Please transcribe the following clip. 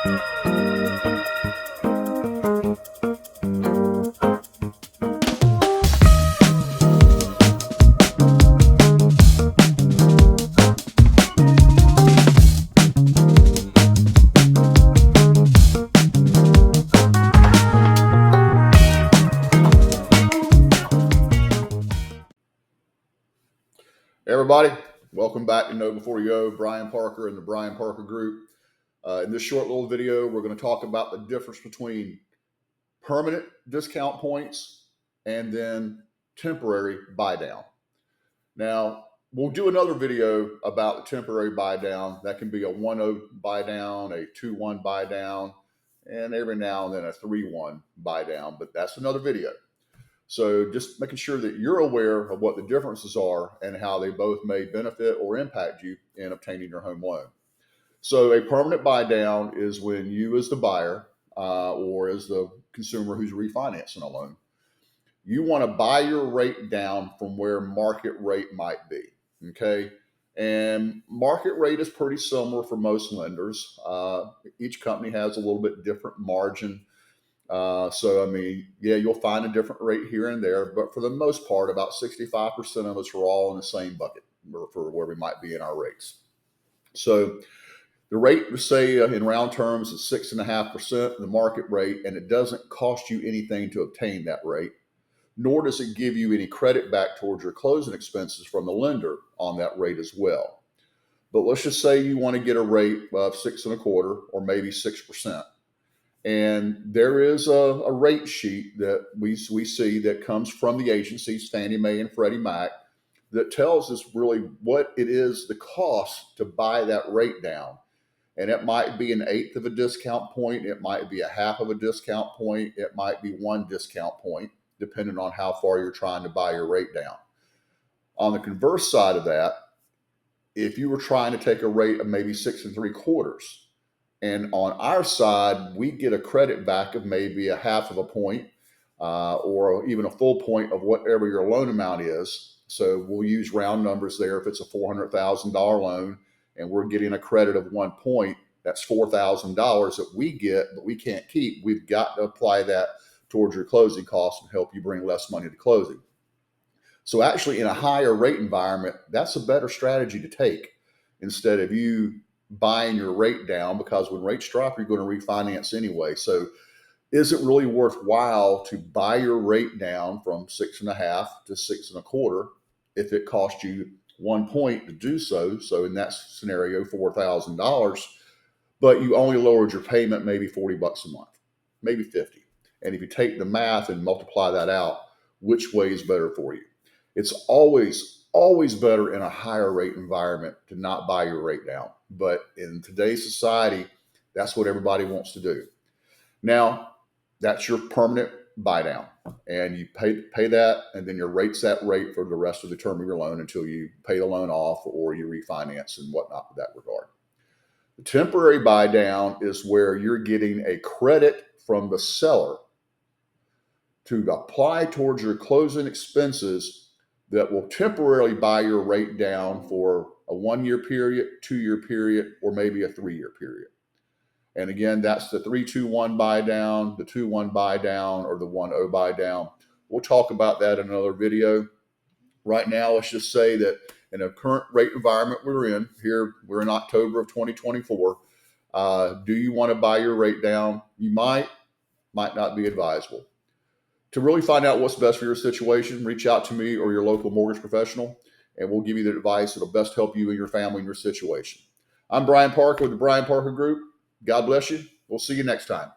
Hey everybody, welcome back to Know Before You Go. Brian Parker and the Brian Parker Group. In this short little video, we're going to talk about the difference between permanent discount points and then temporary buy down. Now, we'll do another video about the temporary buy down. That can be a 1-0 buy down, a 2-1 buy down, and every now and then a 3-1 buy down, but that's another video. So just making sure that you're aware of what the differences are and how they both may benefit or impact you in obtaining your home loan. So a permanent buy down is when you as the buyer or as the consumer who's refinancing a loan, you want to buy your rate down from where market rate might be, okay? And market rate is pretty similar for most lenders. Each company has a little bit different margin. So, I mean, yeah, you'll find a different rate here and there, but for the most part, about 65% of us are all in the same bucket for where we might be in our rates. So the rate, say in round terms, is 6.5%, the market rate, and it doesn't cost you anything to obtain that rate, nor does it give you any credit back towards your closing expenses from the lender on that rate as well. But let's just say you want to get a rate of 6.25% or maybe 6%. And there is a rate sheet that we see that comes from the agencies, Fannie Mae and Freddie Mac, that tells us really what it is, the cost to buy that rate down. And it might be 1/8 of a discount point. It might be 1/2 of a discount point. It might be 1 discount point, depending on how far you're trying to buy your rate down. On the converse side of that, if you were trying to take a rate of maybe 6.75%, and on our side, we get a credit back of maybe 1/2 of a point or even a full point of whatever your loan amount is. So we'll use round numbers there. If it's a $400,000 loan and we're getting a credit of 1 point, that's $4,000 that we get, but we can't keep. We've got to apply that towards your closing costs and help you bring less money to closing. So actually, in a higher rate environment, that's a better strategy to take instead of you buying your rate down, because when rates drop, you're going to refinance anyway. So is it really worthwhile to buy your rate down from 6.5 to 6.25 if it costs you 1 point to do so? So in that scenario, $4,000, but you only lowered your payment maybe $40 a month, maybe 50. And if you take the math and multiply that out, which way is better for you? It's always better in a higher rate environment to not buy your rate down. But in today's society, that's what everybody wants to do. Now, that's your permanent buy down, and you pay that, and then your rate's that rate for the rest of the term of your loan until you pay the loan off or you refinance and whatnot with that regard. The temporary buy down is where you're getting a credit from the seller to apply towards your closing expenses that will temporarily buy your rate down for a 1-year period, 2-year period, or maybe a 3-year period. And again, that's the 3-2-1 buy down, the 2-1 buy down, or the 1-0 buy down. We'll talk about that in another video. Right now, let's just say that in a current rate environment we're in, here we're in October of 2024, do you want to buy your rate down? You might not be advisable. To really find out what's best for your situation, reach out to me or your local mortgage professional, and we'll give you the advice that'll best help you and your family in your situation. I'm Brian Parker with the Brian Parker Group. God bless you. We'll see you next time.